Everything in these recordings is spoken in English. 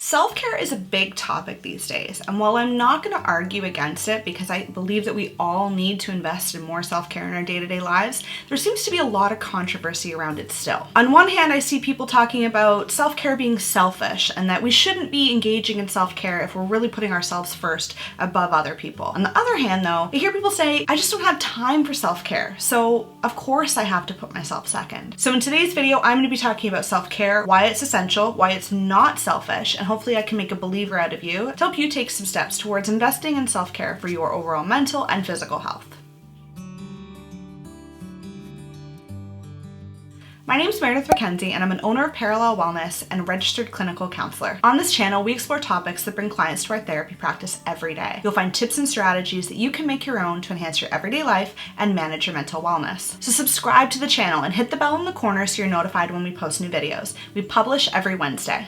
Self-care is a big topic these days, and while I'm not going to argue against it because I believe that we all need to invest in more self-care in our day-to-day lives, there seems to be a lot of controversy around it still. On one hand, I see people talking about self-care being selfish and that we shouldn't be engaging in self-care if we're really putting ourselves first above other people. On the other hand, though, I hear people say, I just don't have time for self-care, so of course I have to put myself second. So in today's video, I'm going to be talking about self-care, why it's essential, why it's not selfish, and hopefully I can make a believer out of you to help you take some steps towards investing in self-care for your overall mental and physical health. My name is Meredith McKenzie, and I'm an owner of Parallel Wellness and a registered clinical counselor. On this channel, we explore topics that bring clients to our therapy practice every day. You'll find tips and strategies that you can make your own to enhance your everyday life and manage your mental wellness. So subscribe to the channel and hit the bell in the corner so you're notified when we post new videos. We publish every Wednesday.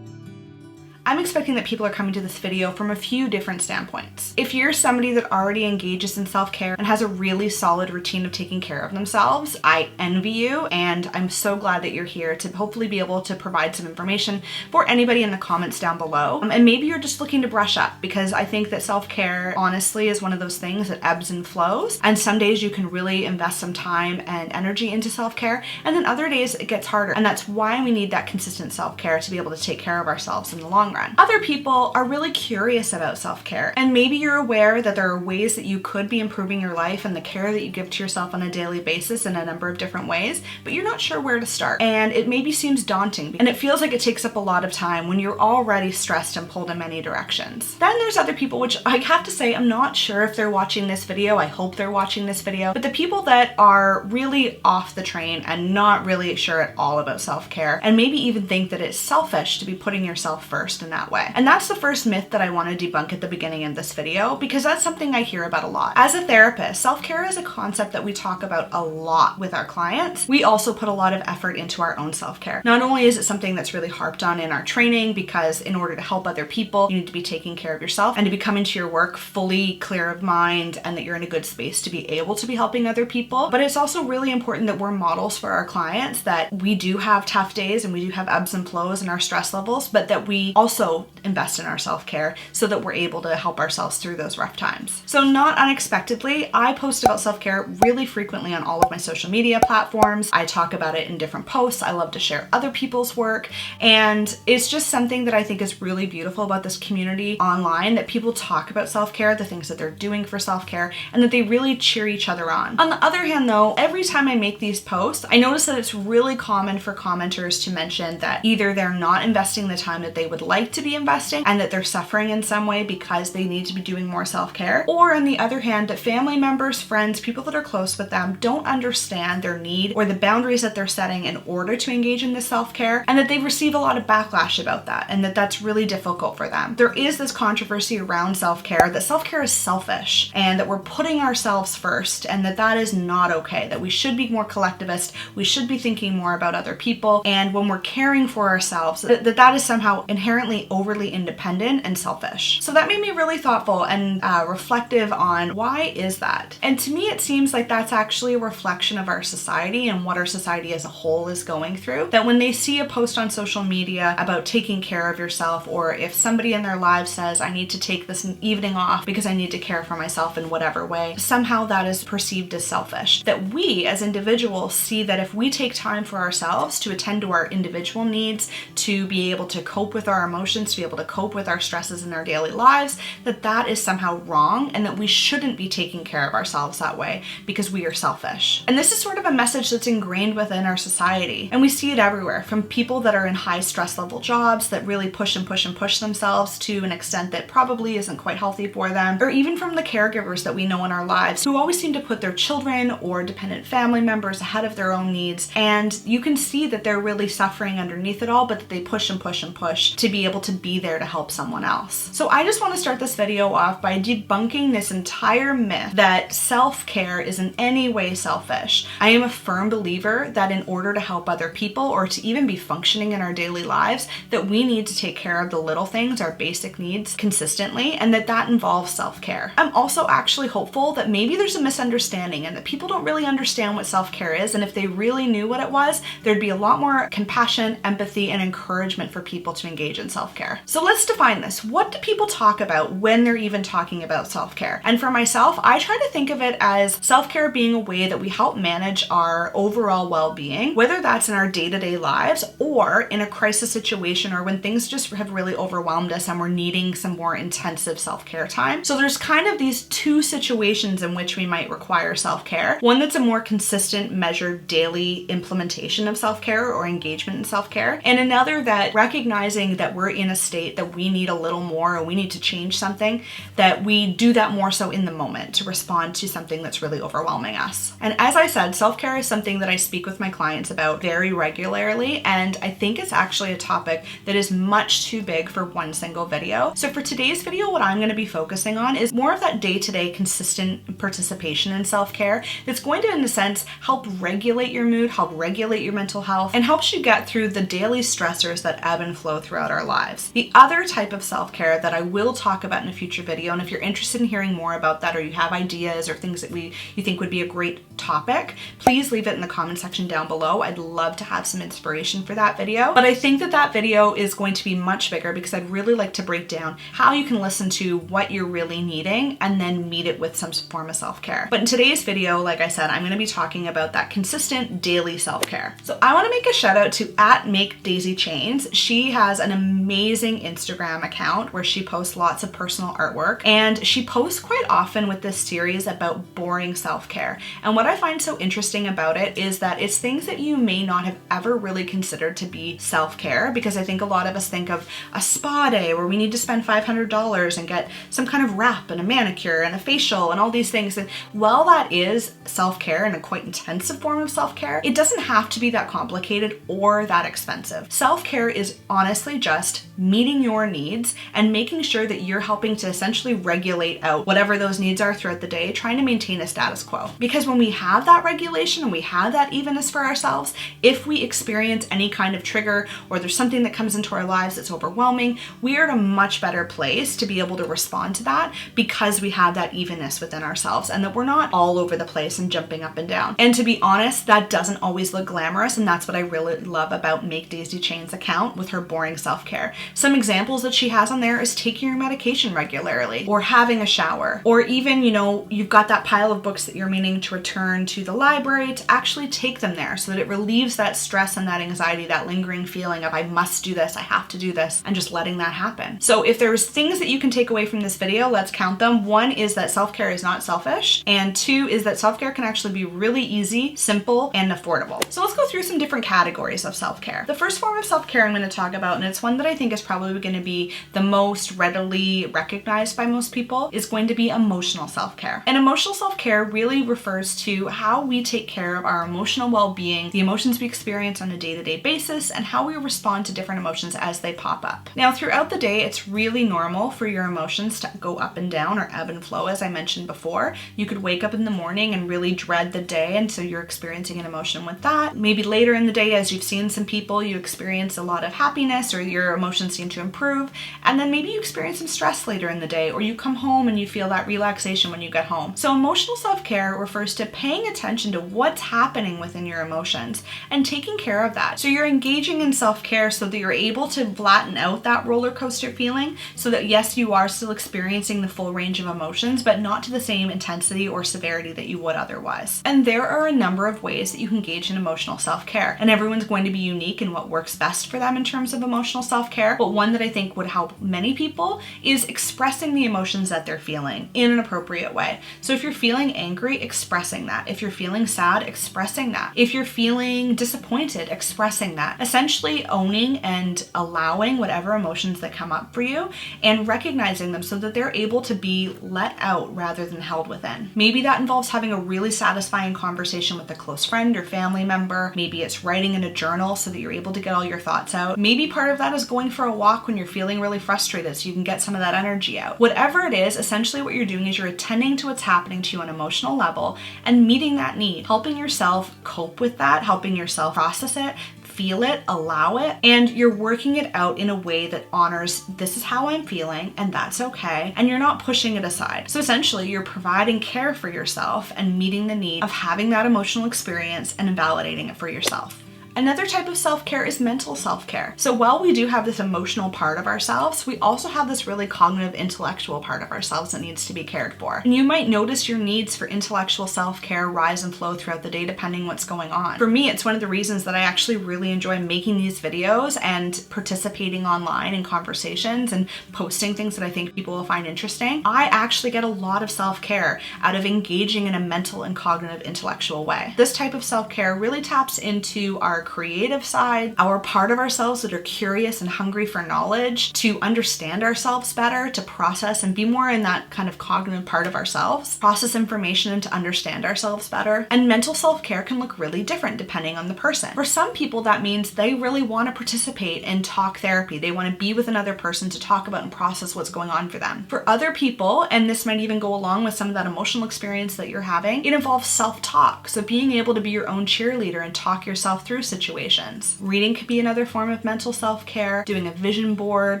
I'm expecting that people are coming to this video from a few different standpoints. If you're somebody that already engages in self-care and has a really solid routine of taking care of themselves, I envy you, and I'm so glad that you're here to hopefully be able to provide some information for anybody in the comments down below. And maybe you're just looking to brush up, because I think that self-care honestly is one of those things that ebbs and flows, and some days you can really invest some time and energy into self-care, and then other days it gets harder. And that's why we need that consistent self-care to be able to take care of ourselves in the long run. Other people are really curious about self-care, and maybe you're aware that there are ways that you could be improving your life and the care that you give to yourself on a daily basis in a number of different ways, but you're not sure where to start. And it maybe seems daunting, and it feels like it takes up a lot of time when you're already stressed and pulled in many directions. Then there's other people, which I have to say, I'm not sure if they're watching this video. I hope they're watching this video, but the people that are really off the train and not really sure at all about self-care, and maybe even think that it's selfish to be putting yourself first in that way. And that's the first myth that I want to debunk at the beginning of this video, because that's something I hear about a lot. As a therapist, self-care is a concept that we talk about a lot with our clients. We also put a lot of effort into our own self-care. Not only is it something that's really harped on in our training, because in order to help other people, you need to be taking care of yourself and to be coming to your work fully clear of mind and that you're in a good space to be able to be helping other people. But it's also really important that we're models for our clients, that we do have tough days and we do have ebbs and flows in our stress levels, but that we also invest in our self-care so that we're able to help ourselves through those rough times. So not unexpectedly, I post about self-care really frequently on all of my social media platforms. I talk about it in different posts. I love to share other people's work, and it's just something that I think is really beautiful about this community online, that people talk about self-care, the things that they're doing for self-care, and that they really cheer each other on. On the other hand though, every time I make these posts, I notice that it's really common for commenters to mention that either they're not investing the time that they would like to be investing and that they're suffering in some way because they need to be doing more self-care, or on the other hand, that family members, friends, people that are close with them don't understand their need or the boundaries that they're setting in order to engage in this self-care, and that they receive a lot of backlash about that, and that that's really difficult for them. There is this controversy around self-care, that self-care is selfish and that we're putting ourselves first, and that that is not okay, that we should be more collectivist, we should be thinking more about other people, and when we're caring for ourselves, that is somehow inherently overly independent and selfish. So that made me really thoughtful and reflective on why is that? And to me, it seems like that's actually a reflection of our society and what our society as a whole is going through. That when they see a post on social media about taking care of yourself, or if somebody in their lives says, I need to take this evening off because I need to care for myself in whatever way, somehow that is perceived as selfish. That we as individuals see that if we take time for ourselves to attend to our individual needs, to be able to cope with our emotions, to be able to cope with our stresses in our daily lives, that is somehow wrong, and that we shouldn't be taking care of ourselves that way because we are selfish. And this is sort of a message that's ingrained within our society, and we see it everywhere, from people that are in high stress level jobs that really push and push and push themselves to an extent that probably isn't quite healthy for them, or even from the caregivers that we know in our lives who always seem to put their children or dependent family members ahead of their own needs, and you can see that they're really suffering underneath it all, but that they push and push and push to be able to be there to help someone else. So I just want to start this video off by debunking this entire myth that self-care is in any way selfish. I am a firm believer that in order to help other people or to even be functioning in our daily lives, that we need to take care of the little things, our basic needs, consistently, and that involves self-care. I'm also actually hopeful that maybe there's a misunderstanding and that people don't really understand what self-care is, and if they really knew what it was, there'd be a lot more compassion, empathy, and encouragement for people to engage in self-care. So let's define this. What do people talk about when they're even talking about self-care? And for myself, I try to think of it as self-care being a way that we help manage our overall well-being, whether that's in our day-to-day lives or in a crisis situation or when things just have really overwhelmed us and we're needing some more intensive self-care time. So there's kind of these two situations in which we might require self-care. One that's a more consistent, measured daily implementation of self-care or engagement in self-care, and another that recognizing that we're in a state that we need a little more or we need to change something, that we do that more so in the moment to respond to something that's really overwhelming us. And as I said, self-care is something that I speak with my clients about very regularly, and I think it's actually a topic that is much too big for one single video. So for today's video, what I'm going to be focusing on is more of that day-to-day consistent participation in self-care that's going to, in a sense, help regulate your mood, help regulate your mental health, and helps you get through the daily stressors that ebb and flow throughout our lives. The other type of self-care that I will talk about in a future video, and if you're interested in hearing more about that or you have ideas or things that you think would be a great topic, please leave it in the comment section down below. I'd love to have some inspiration for that video. But I think that video is going to be much bigger because I'd really like to break down how you can listen to what you're really needing and then meet it with some form of self-care. But in today's video, like I said, I'm going to be talking about that consistent daily self-care. So I want to make a shout out to @MakeDaisyChains. She has an amazing Instagram account where she posts lots of personal artwork, and she posts quite often with this series about boring self-care. And what I find so interesting about it is that it's things that you may not have ever really considered to be self-care, because I think a lot of us think of a spa day where we need to spend $500 and get some kind of wrap and a manicure and a facial and all these things. And while that is self-care and a quite intensive form of self-care, it doesn't have to be that complicated or that expensive. Self-care is honestly just meeting your needs and making sure that you're helping to essentially regulate out whatever those needs are throughout the day, trying to maintain a status quo. Because when we have that regulation and we have that evenness for ourselves, if we experience any kind of trigger or there's something that comes into our lives that's overwhelming, we are in a much better place to be able to respond to that because we have that evenness within ourselves and that we're not all over the place and jumping up and down. And to be honest, that doesn't always look glamorous, and that's what I really love about Make Daisy Chain's account with her boring self-care. Some examples that she has on there is taking your medication regularly, or having a shower, or even, you've got that pile of books that you're meaning to return to the library, to actually take them there so that it relieves that stress and that anxiety, that lingering feeling of I must do this, I have to do this, and just letting that happen. So if there's things that you can take away from this video, let's count them. One is that self-care is not selfish, and two is that self-care can actually be really easy, simple, and affordable. So let's go through some different categories of self-care. The first form of self-care I'm going to talk about, and it's one that I think is probably going to be the most readily recognized by most people, is going to be emotional self-care. And emotional self-care really refers to how we take care of our emotional well-being, the emotions we experience on a day-to-day basis, and how we respond to different emotions as they pop up. Now, throughout the day, it's really normal for your emotions to go up and down or ebb and flow, as I mentioned before. You could wake up in the morning and really dread the day, and so you're experiencing an emotion with that. Maybe later in the day, as you've seen some people, you experience a lot of happiness or your emotions seem to improve, and then maybe you experience some stress later in the day, or you come home and you feel that relaxation when you get home. So emotional self-care refers to paying attention to what's happening within your emotions and taking care of that. So you're engaging in self-care so that you're able to flatten out that roller coaster feeling, so that yes, you are still experiencing the full range of emotions, but not to the same intensity or severity that you would otherwise. And there are a number of ways that you can engage in emotional self-care, and everyone's going to be unique in what works best for them in terms of emotional self-care, but one that I think would help many people is expressing the emotions that they're feeling in an appropriate way. So if you're feeling angry, expressing that. If you're feeling sad, expressing that. If you're feeling disappointed, expressing that. Essentially owning and allowing whatever emotions that come up for you and recognizing them so that they're able to be let out rather than held within. Maybe that involves having a really satisfying conversation with a close friend or family member. Maybe it's writing in a journal so that you're able to get all your thoughts out. Maybe part of that is going going for a walk when you're feeling really frustrated so you can get some of that energy out. Whatever it is, essentially what you're doing is you're attending to what's happening to you on an emotional level and meeting that need, helping yourself cope with that, helping yourself process it, feel it, allow it, and you're working it out in a way that honors, this is how I'm feeling and that's okay, and you're not pushing it aside. So essentially you're providing care for yourself and meeting the need of having that emotional experience and invalidating it for yourself. Another type of self-care is mental self-care. So while we do have this emotional part of ourselves, we also have this really cognitive, intellectual part of ourselves that needs to be cared for. And you might notice your needs for intellectual self-care rise and flow throughout the day depending what's going on. For me, it's one of the reasons that I actually really enjoy making these videos and participating online in conversations and posting things that I think people will find interesting. I actually get a lot of self-care out of engaging in a mental and cognitive, intellectual way. This type of self-care really taps into our creative side, our part of ourselves that are curious and hungry for knowledge, to understand ourselves better, to process and be more in that kind of cognitive part of ourselves, process information and to understand ourselves better. And mental self-care can look really different depending on the person. For some people, that means they really want to participate in talk therapy. They want to be with another person to talk about and process what's going on for them. For other people, and this might even go along with some of that emotional experience that you're having, it involves self-talk. So being able to be your own cheerleader and talk yourself through situations. Reading could be another form of mental self-care, doing a vision board,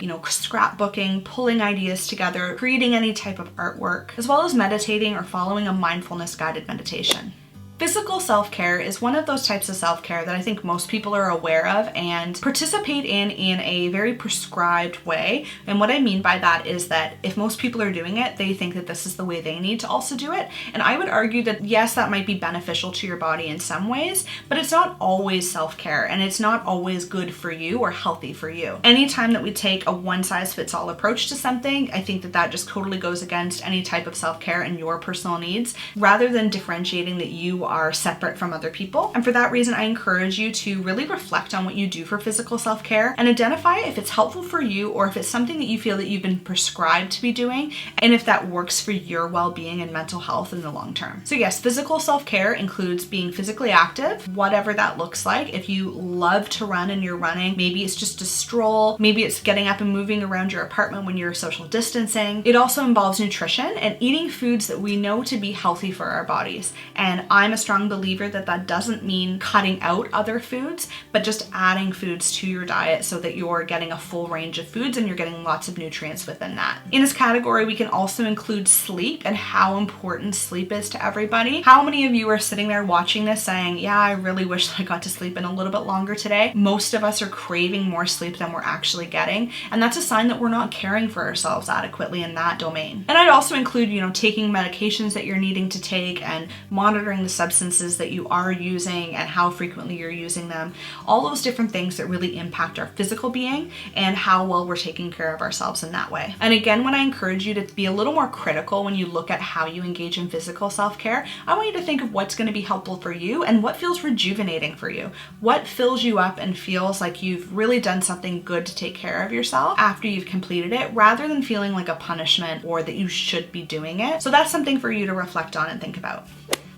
scrapbooking, pulling ideas together, creating any type of artwork, as well as meditating or following a mindfulness guided meditation. Physical self-care is one of those types of self-care that I think most people are aware of and participate in a very prescribed way. And what I mean by that is that if most people are doing it, they think that this is the way they need to also do it. And I would argue that yes, that might be beneficial to your body in some ways, but it's not always self-care and it's not always good for you or healthy for you. Anytime that we take a one-size-fits-all approach to something, I think that that just totally goes against any type of self-care and your personal needs, rather than differentiating that you are separate from other people. And for that reason, I encourage you to really reflect on what you do for physical self-care and identify if it's helpful for you or if it's something that you feel that you've been prescribed to be doing, and if that works for your well-being and mental health in the long term. So yes, physical self-care includes being physically active, whatever that looks like. If you love to run and you're running, maybe it's just a stroll, maybe it's getting up and moving around your apartment when you're social distancing. It also involves nutrition and eating foods that we know to be healthy for our bodies. And I'm a strong believer that that doesn't mean cutting out other foods, but just adding foods to your diet so that you're getting a full range of foods and you're getting lots of nutrients within that. In this category, we can also include sleep and how important sleep is to everybody. How many of you are sitting there watching this saying, yeah, I really wish I got to sleep in a little bit longer today? Most of us are craving more sleep than we're actually getting, and that's a sign that we're not caring for ourselves adequately in that domain. And I'd also include, taking medications that you're needing to take and monitoring the substances that you are using and how frequently you're using them. All those different things that really impact our physical being and how well we're taking care of ourselves in that way. And again, when I encourage you to be a little more critical when you look at how you engage in physical self-care, I want you to think of what's going to be helpful for you and what feels rejuvenating for you. What fills you up and feels like you've really done something good to take care of yourself after you've completed it, rather than feeling like a punishment or that you should be doing it. So that's something for you to reflect on and think about.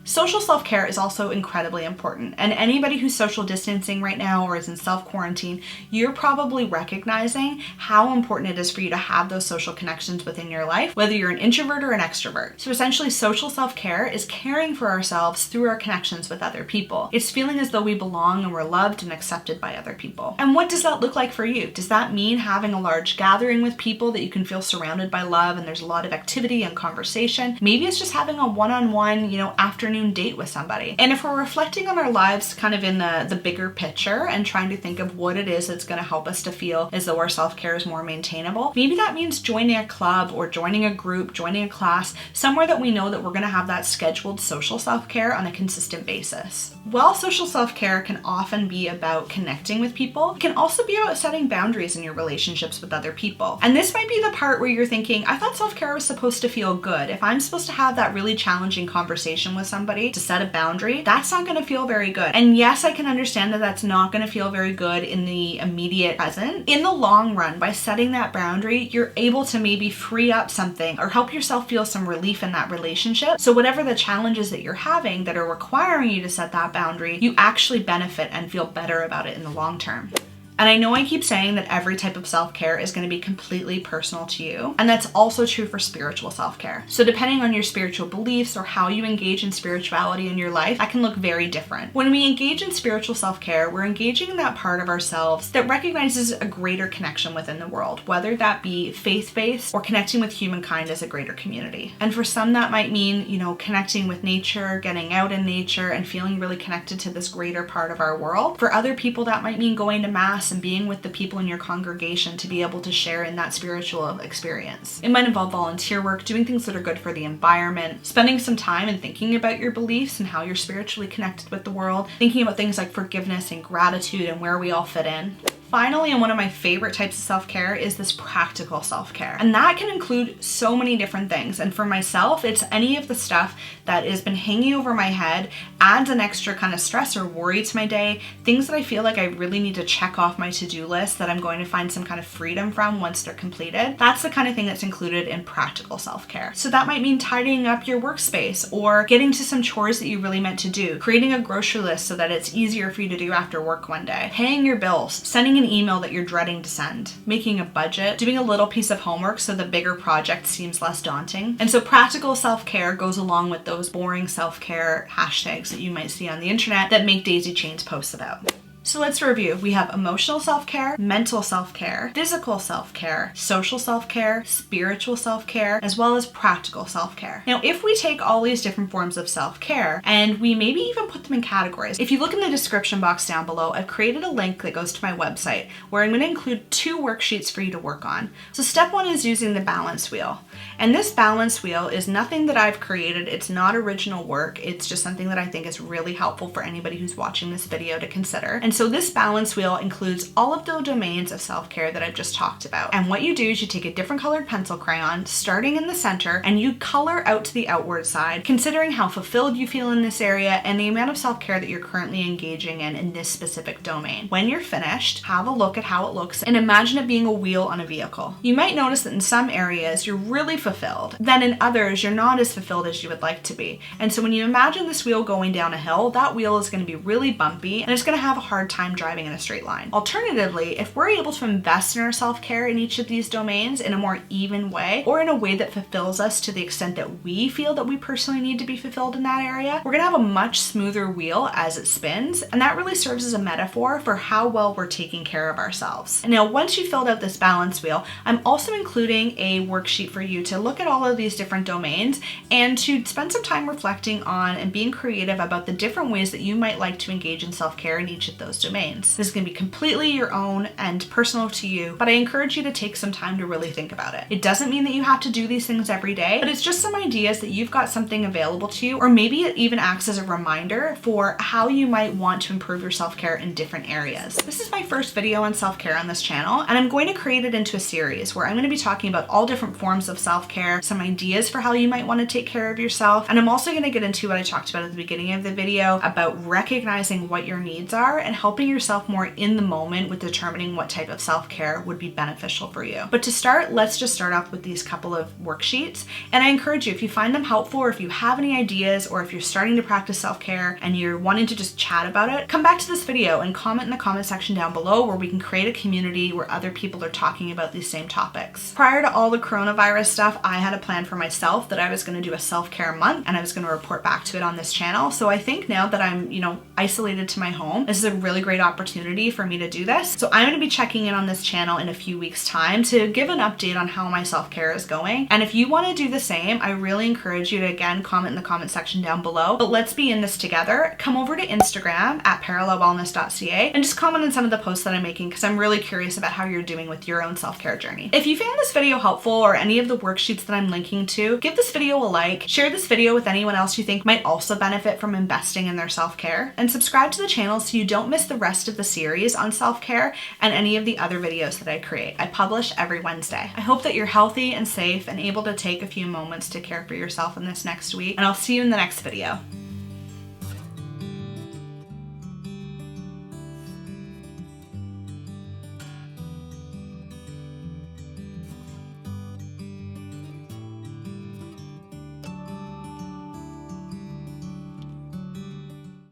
Social self-care is also incredibly important, and anybody who's social distancing right now or is in self-quarantine, you're probably recognizing how important it is for you to have those social connections within your life, whether you're an introvert or an extrovert. So essentially, social self-care is caring for ourselves through our connections with other people. It's feeling as though we belong and we're loved and accepted by other people. And what does that look like for you? Does that mean having a large gathering with people that you can feel surrounded by love and there's a lot of activity and conversation? Maybe it's just having a one-on-one, afternoon date with somebody. And if we're reflecting on our lives kind of in the bigger picture and trying to think of what it is that's going to help us to feel as though our self-care is more maintainable, maybe that means joining a club or joining a group, joining a class, somewhere that we know that we're going to have that scheduled social self-care on a consistent basis. While social self-care can often be about connecting with people, it can also be about setting boundaries in your relationships with other people. And this might be the part where you're thinking, I thought self-care was supposed to feel good. If I'm supposed to have that really challenging conversation with somebody to set a boundary, that's not going to feel very good. And yes, I can understand that that's not going to feel very good in the immediate present. In the long run, by setting that boundary, you're able to maybe free up something or help yourself feel some relief in that relationship. So whatever the challenges that you're having that are requiring you to set that boundary, you actually benefit and feel better about it in the long term. And I know I keep saying that every type of self-care is going to be completely personal to you, and that's also true for spiritual self-care. So depending on your spiritual beliefs or how you engage in spirituality in your life, that can look very different. When we engage in spiritual self-care, we're engaging in that part of ourselves that recognizes a greater connection within the world, whether that be faith-based or connecting with humankind as a greater community. And for some that might mean, connecting with nature, getting out in nature, and feeling really connected to this greater part of our world. For other people that might mean going to mass and being with the people in your congregation to be able to share in that spiritual experience. It might involve volunteer work, doing things that are good for the environment, spending some time and thinking about your beliefs and how you're spiritually connected with the world, thinking about things like forgiveness and gratitude and where we all fit in. Finally, and one of my favorite types of self-care is this practical self-care. And that can include so many different things. And for myself, it's any of the stuff that has been hanging over my head, adds an extra kind of stress or worry to my day, things that I feel like I really need to check off my to-do list that I'm going to find some kind of freedom from once they're completed. That's the kind of thing that's included in practical self-care. So that might mean tidying up your workspace or getting to some chores that you really meant to do, creating a grocery list so that it's easier for you to do after work one day, paying your bills, sending an email that you're dreading to send, making a budget, doing a little piece of homework so the bigger project seems less daunting. And so practical self-care goes along with those boring self-care hashtags that you might see on the internet that make daisy chains posts about. So let's review. We have emotional self-care, mental self-care, physical self-care, social self-care, spiritual self-care, as well as practical self-care. Now, if we take all these different forms of self-care and we maybe even put them in categories, if you look in the description box down below, I've created a link that goes to my website where I'm going to include 2 worksheets for you to work on. So step 1 is using the balance wheel. And this balance wheel is nothing that I've created. It's not original work. It's just something that I think is really helpful for anybody who's watching this video to consider. And so this balance wheel includes all of the domains of self-care that I've just talked about. And what you do is you take a different colored pencil crayon, starting in the center, and you color out to the outward side, considering how fulfilled you feel in this area and the amount of self-care that you're currently engaging in this specific domain. When you're finished, have a look at how it looks and imagine it being a wheel on a vehicle. You might notice that in some areas you're really fulfilled, then in others you're not as fulfilled as you would like to be. And so when you imagine this wheel going down a hill, that wheel is going to be really bumpy and it's going to have a hard time driving in a straight line. Alternatively, if we're able to invest in our self-care in each of these domains in a more even way, or in a way that fulfills us to the extent that we feel that we personally need to be fulfilled in that area, we're going to have a much smoother wheel as it spins, and that really serves as a metaphor for how well we're taking care of ourselves. And now, once you've filled out this balance wheel, I'm also including a worksheet for you to look at all of these different domains and to spend some time reflecting on and being creative about the different ways that you might like to engage in self-care in each of those domains. This is going to be completely your own and personal to you, but I encourage you to take some time to really think about it. It doesn't mean that you have to do these things every day, but it's just some ideas that you've got something available to you, or maybe it even acts as a reminder for how you might want to improve your self-care in different areas. This is my first video on self-care on this channel, and I'm going to create it into a series where I'm going to be talking about all different forms of self-care, some ideas for how you might want to take care of yourself, and I'm also going to get into what I talked about at the beginning of the video about recognizing what your needs are and helping yourself more in the moment with determining what type of self-care would be beneficial for you. But to start, let's just start off with these couple of worksheets. And I encourage you, if you find them helpful, or if you have any ideas, or if you're starting to practice self-care and you're wanting to just chat about it, come back to this video and comment in the comment section down below where we can create a community where other people are talking about these same topics. Prior to all the coronavirus stuff, I had a plan for myself that I was going to do a self-care month and I was going to report back to it on this channel. So I think now that I'm, isolated to my home, this is a really great opportunity for me to do this. So I'm going to be checking in on this channel in a few weeks' time to give an update on how my self-care is going. And if you want to do the same, I really encourage you to again comment in the comment section down below. But let's be in this together. Come over to Instagram at parallelwellness.ca and just comment on some of the posts that I'm making because I'm really curious about how you're doing with your own self-care journey. If you found this video helpful or any of the worksheets that I'm linking to, give this video a like, share this video with anyone else you think might also benefit from investing in their self-care, and subscribe to the channel so you don't miss the rest of the series on self-care and any of the other videos that I create. I publish every Wednesday. I hope that you're healthy and safe and able to take a few moments to care for yourself in this next week, and I'll see you in the next video.